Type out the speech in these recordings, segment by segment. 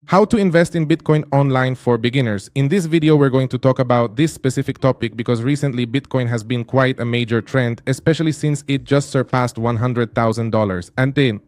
How to invest in Bitcoin online for beginners. In this video, we're going to talk about this specific topic because recently Bitcoin has been quite a major trend, especially since it just surpassed $100,000.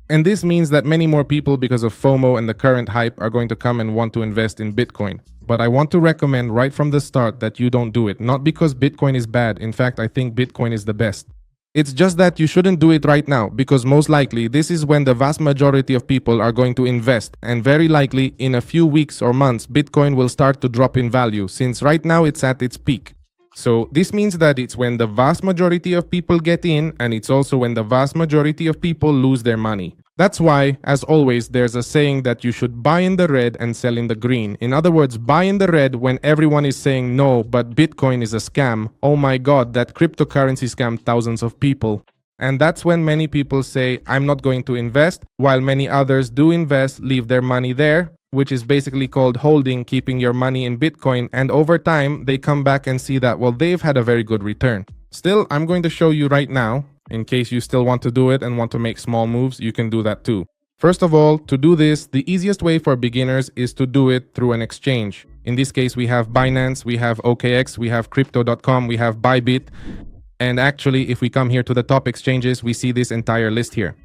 And this means that many more people, because of FOMO and the current hype, are going to come and want to invest in Bitcoin. But I want to recommend right from the start that you don't do it. Not because Bitcoin is bad. In fact, I think Bitcoin is the best. It's just that you shouldn't do it right now because most likely this is when the vast majority of people are going to invest, and very likely in a few weeks or months Bitcoin will start to drop in value since right now it's at its peak. So this means that it's when the vast majority of people get in, and it's also when the vast majority of people lose their money. That's why, as always, there's a saying that you should buy in the red and sell in the green. In other words, buy in the red when everyone is saying no, but Bitcoin is a scam. Oh my god, that cryptocurrency scammed thousands of people. And that's when many people say, I'm not going to invest, while many others do invest, leave their money there, which is basically called holding, keeping your money in Bitcoin, and over time, they come back and see that, well, they've had a very good return. Still, I'm going to show you right now. In case you still want to do it and want to make small moves, you can do that too. First of all, to do this, the easiest way for beginners is to do it through an exchange. In this case, we have Binance, we have OKX, we have Crypto.com, we have Bybit. And actually, if we come here to the top exchanges, we see this entire list here.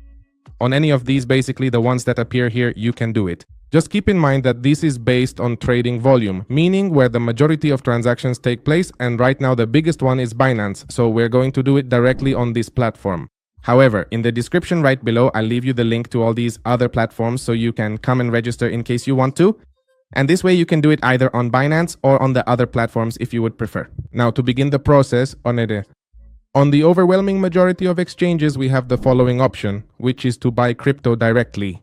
On any of these, basically the ones that appear here, you can do it. Just keep in mind that this is based on trading volume, meaning where the majority of transactions take place, and right now the biggest one is Binance, so we're going to do it directly on this platform. However, in the description right below, I'll leave you the link to all these other platforms so you can come and register in case you want to. And this way you can do it either on Binance or on the other platforms if you would prefer. Now to begin the process, on the overwhelming majority of exchanges, we have the following option, which is to buy crypto directly.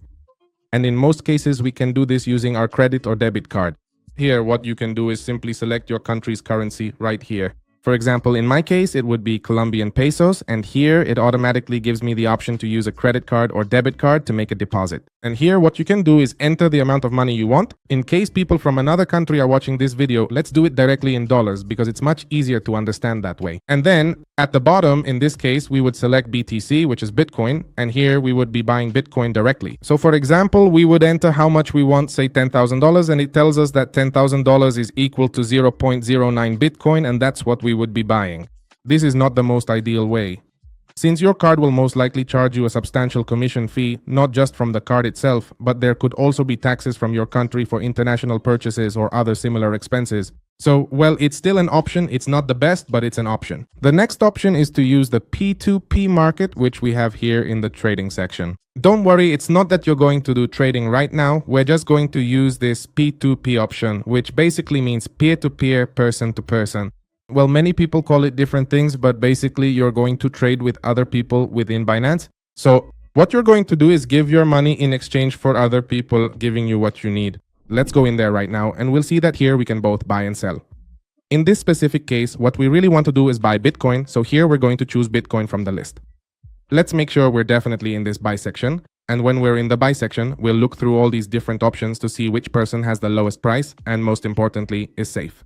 And in most cases, we can do this using our credit or debit card. Here, what you can do is simply select your country's currency right here. For example, in my case, it would be Colombian pesos, and here it automatically gives me the option to use a credit card or debit card to make a deposit. And here, what you can do is enter the amount of money you want. In case people from another country are watching this video, let's do it directly in dollars because it's much easier to understand that way. And then at the bottom, in this case, we would select BTC, which is Bitcoin, and here we would be buying Bitcoin directly. So for example, we would enter how much we want, say $10,000, and it tells us that $10,000 is equal to 0.09 Bitcoin, and that's what we would be buying. This is not the most ideal way. Since your card will most likely charge you a substantial commission fee, not just from the card itself, but there could also be taxes from your country for international purchases or other similar expenses. So, well, it's still an option. It's not the best, but it's an option. The next option is to use the P2P market, which we have here in the trading section. Don't worry, it's not that you're going to do trading right now. We're just going to use this P2P option, which basically means peer-to-peer, person-to-person. Well, many people call it different things, but basically you're going to trade with other people within Binance. So what you're going to do is give your money in exchange for other people giving you what you need. Let's go in there right now, and we'll see that here we can both buy and sell. In this specific case, what we really want to do is buy Bitcoin. So here we're going to choose Bitcoin from the list. Let's make sure we're definitely in this buy section. And when we're in the buy section, we'll look through all these different options to see which person has the lowest price and most importantly is safe.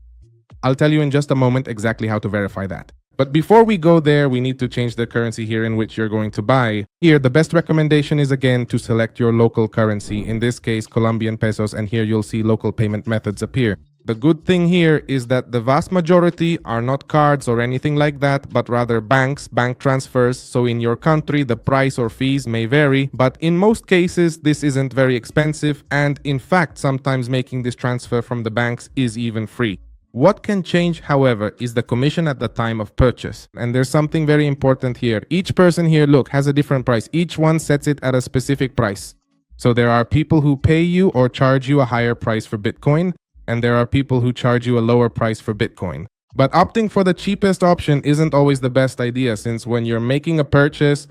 I'll tell you in just a moment exactly how to verify that. But before we go there, we need to change the currency here in which you're going to buy. Here, the best recommendation is again to select your local currency, in this case Colombian pesos, and here you'll see local payment methods appear. The good thing here is that the vast majority are not cards or anything like that, but rather banks, bank transfers. So in your country, the price or fees may vary, but in most cases, this isn't very expensive. And in fact, sometimes making this transfer from the banks is even free. What can change, however, is the commission at the time of purchase. And there's something very important here. Each person here, look, has a different price. Each one sets it at a specific price. So there are people who pay you or charge you a higher price for Bitcoin, and there are people who charge you a lower price for Bitcoin. But opting for the cheapest option isn't always the best idea, since when you're making a purchase,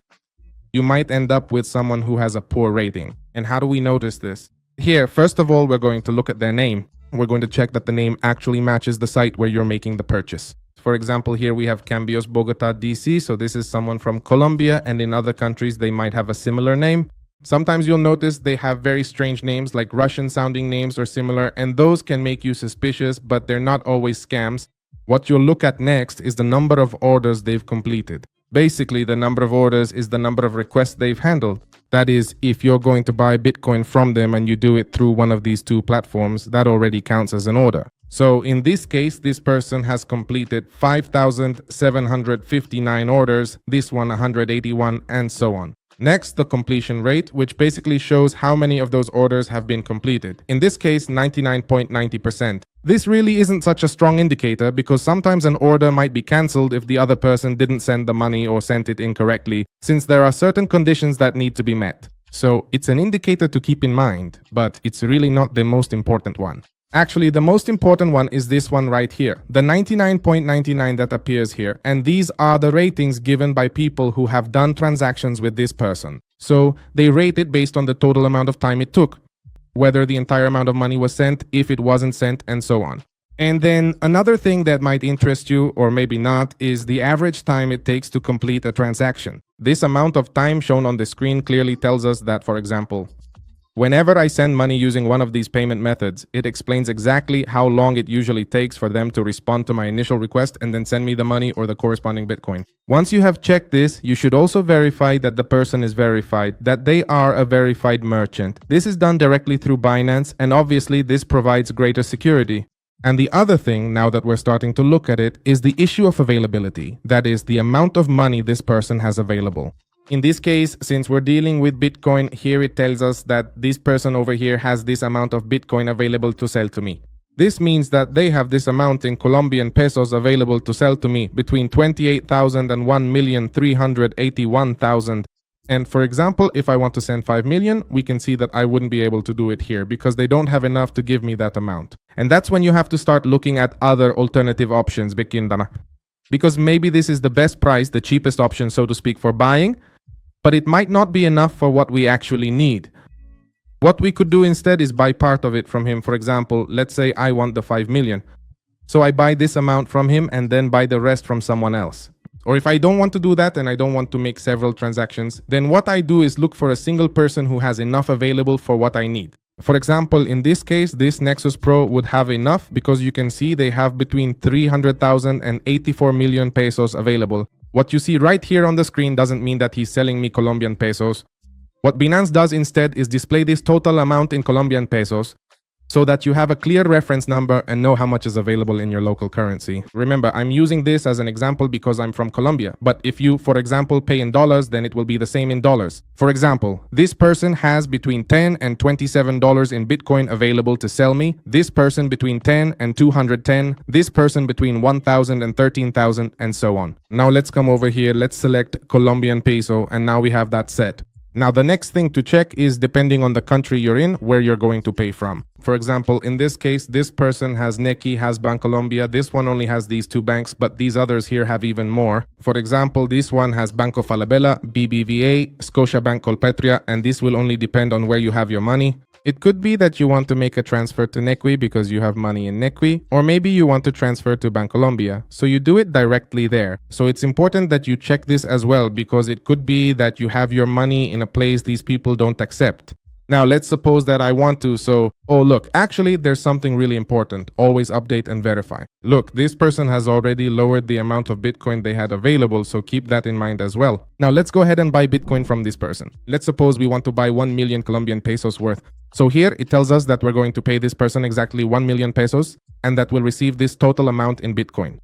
you might end up with someone who has a poor rating. And how do we notice this? Here, first of all, we're going to look at their name. We're going to check that the name actually matches the site where you're making the purchase. For example, here we have Cambios Bogota DC, so this is someone from Colombia, and in other countries they might have a similar name. Sometimes you'll notice they have very strange names like Russian sounding names or similar, and those can make you suspicious, but they're not always scams. What you'll look at next is the number of orders they've completed. Basically, the number of orders is the number of requests they've handled. That is, if you're going to buy Bitcoin from them and you do it through one of these two platforms, that already counts as an order. So in this case, this person has completed 5,759 orders, this one 181, and so on. Next, the completion rate, which basically shows how many of those orders have been completed. In this case, 99.90%. This really isn't such a strong indicator because sometimes an order might be cancelled if the other person didn't send the money or sent it incorrectly, since there are certain conditions that need to be met. So it's an indicator to keep in mind, but it's really not the most important one. Actually, the most important one is this one right here, the 99.99 that appears here, and these are the ratings given by people who have done transactions with this person. So they rate it based on the total amount of time it took, whether the entire amount of money was sent, if it wasn't sent, and so on. And then another thing that might interest you, or maybe not, is the average time it takes to complete a transaction. This amount of time shown on the screen clearly tells us that, for example, whenever I send money using one of these payment methods, it explains exactly how long it usually takes for them to respond to my initial request and then send me the money or the corresponding Bitcoin. Once you have checked this, you should also verify that the person is verified, that they are a verified merchant. This is done directly through Binance, and obviously this provides greater security. And the other thing, now that we're starting to look at it, is the issue of availability. That is, the amount of money this person has available. In this case, since we're dealing with Bitcoin, here it tells us that this person over here has this amount of Bitcoin available to sell to me. This means that they have this amount in Colombian pesos available to sell to me between 28,000 and 1,381,000. And for example, if I want to send 5 million, we can see that I wouldn't be able to do it here because they don't have enough to give me that amount. And that's when you have to start looking at other alternative options, because maybe this is the best price, the cheapest option, so to speak, for buying, but it might not be enough for what we actually need. What we could do instead is buy part of it from him. For example, let's say I want the 5 million. So I buy this amount from him and then buy the rest from someone else. Or if I don't want to do that and I don't want to make several transactions, then what I do is look for a single person who has enough available for what I need. For example, in this case, this Nexus Pro would have enough because you can see they have between 300,000 and 84 million pesos available. What you see right here on the screen doesn't mean that he's selling me Colombian pesos. What Binance does instead is display this total amount in Colombian pesos so that you have a clear reference number and know how much is available in your local currency. Remember, I'm using this as an example because I'm from Colombia, but if you, for example, pay in dollars, then it will be the same in dollars. For example, this person has between $10 and $27 in Bitcoin available to sell me, this person between 10 and 210, this person between 1,000 and 13,000, and so on. Now let's come over here, let's select Colombian peso, and now we have that set. Now, the next thing to check is, depending on the country you're in, where you're going to pay from. For example, in this case, this person has Nequi, has Bancolombia. This one only has these two banks, but these others here have even more. For example, this one has Banco Falabella, BBVA, Scotiabank Colpetria, and this will only depend on where you have your money. It could be that you want to make a transfer to Nequi because you have money in Nequi, or maybe you want to transfer to Bancolombia, so you do it directly there. So it's important that you check this as well because it could be that you have your money in a place these people don't accept. Now let's suppose that I want to, oh look, actually there's something really important. Always update and verify. Look, this person has already lowered the amount of Bitcoin they had available, so keep that in mind as well. Now let's go ahead and buy Bitcoin from this person. Let's suppose we want to buy 1 million Colombian pesos worth. So here it tells us that we're going to pay this person exactly 1 million pesos and that we'll receive this total amount in Bitcoin.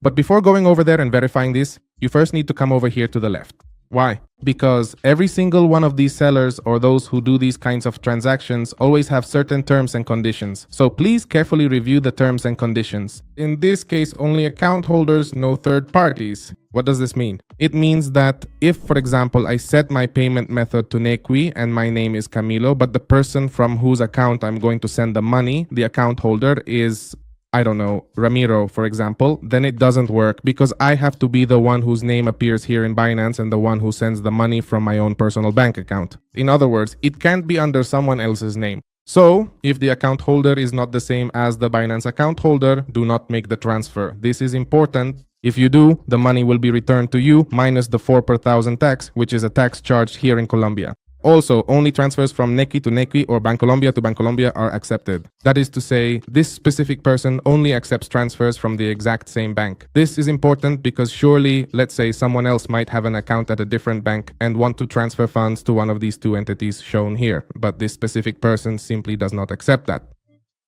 But before going over there and verifying this, you first need to come over here to the left. Why? Because every single one of these sellers or those who do these kinds of transactions always have certain terms and conditions. So please carefully review the terms and conditions. In this case, only account holders, no third parties. What does this mean? It means that if, for example, I set my payment method to Nequi and my name is Camilo, but the person from whose account I'm going to send the money, the account holder, is, I don't know, Ramiro, for example, then it doesn't work because I have to be the one whose name appears here in Binance and the one who sends the money from my own personal bank account. In other words, it can't be under someone else's name. So, if the account holder is not the same as the Binance account holder, do not make the transfer. This is important. If you do, the money will be returned to you minus the 4 per thousand tax, which is a tax charged here in Colombia. Also, only transfers from Nequi to Nequi or Bancolombia to Bancolombia are accepted. That is to say, this specific person only accepts transfers from the exact same bank. This is important because surely, let's say someone else might have an account at a different bank and want to transfer funds to one of these two entities shown here, but this specific person simply does not accept that.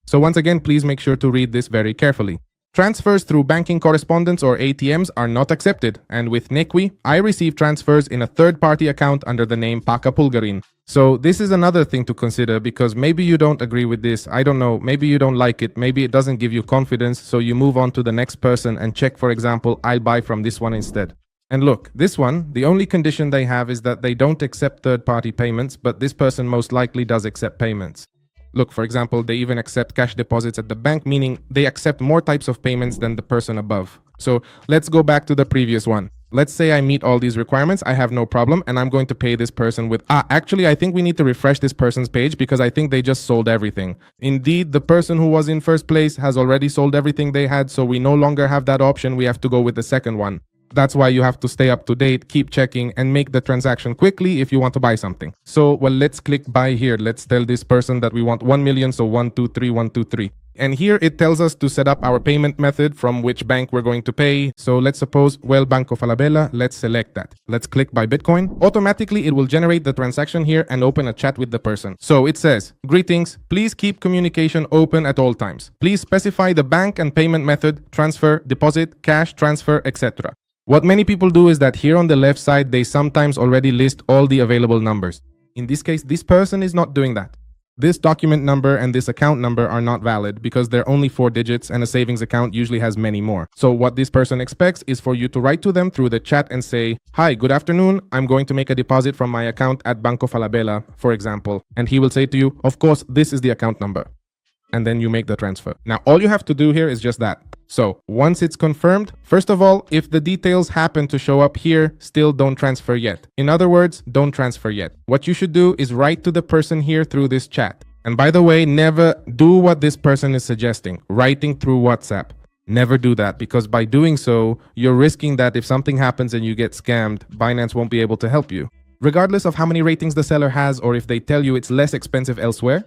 So once again, please make sure to read this very carefully. Transfers through banking correspondents or ATMs are not accepted, and with Nequi, I receive transfers in a third-party account under the name Paca Pulgarin. So this is another thing to consider because maybe you don't agree with this, I don't know, maybe you don't like it, maybe it doesn't give you confidence, so you move on to the next person and check, for example, I'll buy from this one instead. And look, this one, the only condition they have is that they don't accept third-party payments, but this person most likely does accept payments. Look, for example, they even accept cash deposits at the bank, meaning they accept more types of payments than the person above. So let's go back to the previous one. Let's say I meet all these requirements, I have no problem, and I'm going to pay this person with... actually, I think we need to refresh this person's page because I think they just sold everything. Indeed, the person who was in first place has already sold everything they had, so we no longer have that option, we have to go with the second one. That's why you have to stay up to date, keep checking, and make the transaction quickly if you want to buy something. So, well, let's click buy here. Let's tell this person that we want 1 million, so 123, 123. And here it tells us to set up our payment method from which bank we're going to pay. So let's suppose, well, Banco Falabella, let's select that. Let's click buy Bitcoin. Automatically, it will generate the transaction here and open a chat with the person. So it says, greetings, please keep communication open at all times. Please specify the bank and payment method, transfer, deposit, cash, transfer, etc. What many people do is that here on the left side, they sometimes already list all the available numbers. In this case, this person is not doing that. This document number and this account number are not valid because they're only 4 digits and a savings account usually has many more. So what this person expects is for you to write to them through the chat and say, hi, good afternoon. I'm going to make a deposit from my account at Banco Falabella, for example. And he will say to you, of course, this is the account number. And then you make the transfer. Now, all you have to do here is just that. So once it's confirmed, first of all, if the details happen to show up here, still don't transfer yet. In other words, don't transfer yet. What you should do is write to the person here through this chat. And by the way, never do what this person is suggesting, writing through WhatsApp. Never do that because by doing so, you're risking that if something happens and you get scammed, Binance won't be able to help you. Regardless of how many ratings the seller has or if they tell you it's less expensive elsewhere,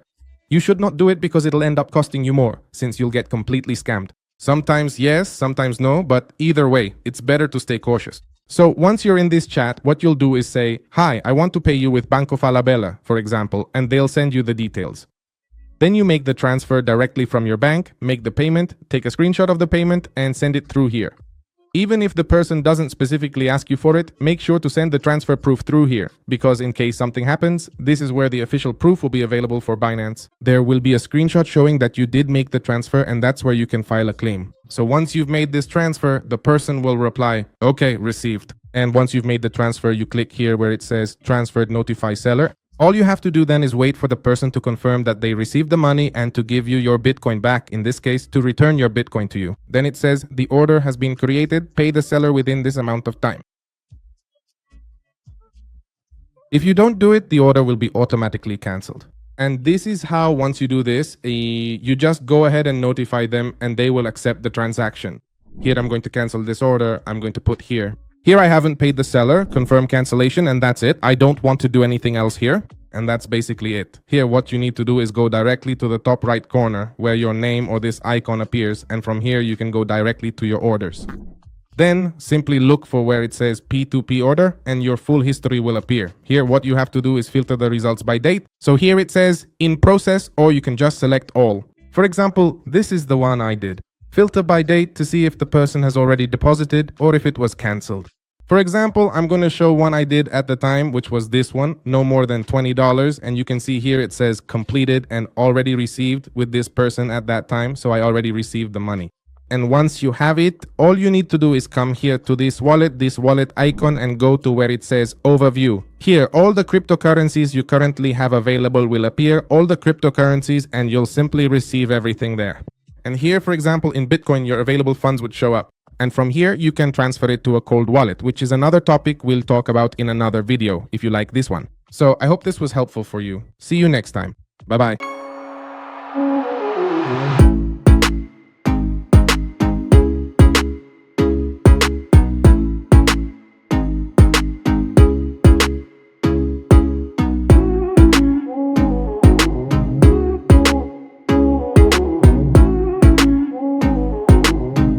you should not do it because it'll end up costing you more since you'll get completely scammed. Sometimes yes, sometimes no, but either way, it's better to stay cautious. So once you're in this chat, what you'll do is say, hi, I want to pay you with Banco Falabella, for example, and they'll send you the details. Then you make the transfer directly from your bank, make the payment, take a screenshot of the payment, and send it through here. Even if the person doesn't specifically ask you for it, make sure to send the transfer proof through here, because in case something happens, this is where the official proof will be available for Binance. There will be a screenshot showing that you did make the transfer, and that's where you can file a claim. So once you've made this transfer, the person will reply, okay, received. And once you've made the transfer, you click here where it says transferred, notify seller. All you have to do then is wait for the person to confirm that they received the money and to give you your Bitcoin back, in this case, to return your Bitcoin to you. Then it says the order has been created, pay the seller within this amount of time. If you don't do it, the order will be automatically cancelled. And this is how, once you do this, you just go ahead and notify them and they will accept the transaction. Here I'm going to cancel this order, I'm going to put here. Here I haven't paid the seller, confirm cancellation, and that's it. I don't want to do anything else here. And that's basically it. Here what you need to do is go directly to the top right corner where your name or this icon appears, and from here you can go directly to your orders. Then simply look for where it says P2P order and your full history will appear. Here what you have to do is filter the results by date. So here it says in process, or you can just select all. For example, this is the one I did. Filter by date to see if the person has already deposited or if it was cancelled. For example, I'm going to show one I did at the time, which was this one, no more than $20. And you can see here it says completed and already received with this person at that time. So I already received the money. And once you have it, all you need to do is come here to this wallet icon and go to where it says overview. Here, all the cryptocurrencies you currently have available will appear, all the cryptocurrencies, and you'll simply receive everything there. And here, for example, in Bitcoin, your available funds would show up. And from here, you can transfer it to a cold wallet, which is another topic we'll talk about in another video, if you like this one. So I hope this was helpful for you. See you next time. Bye-bye.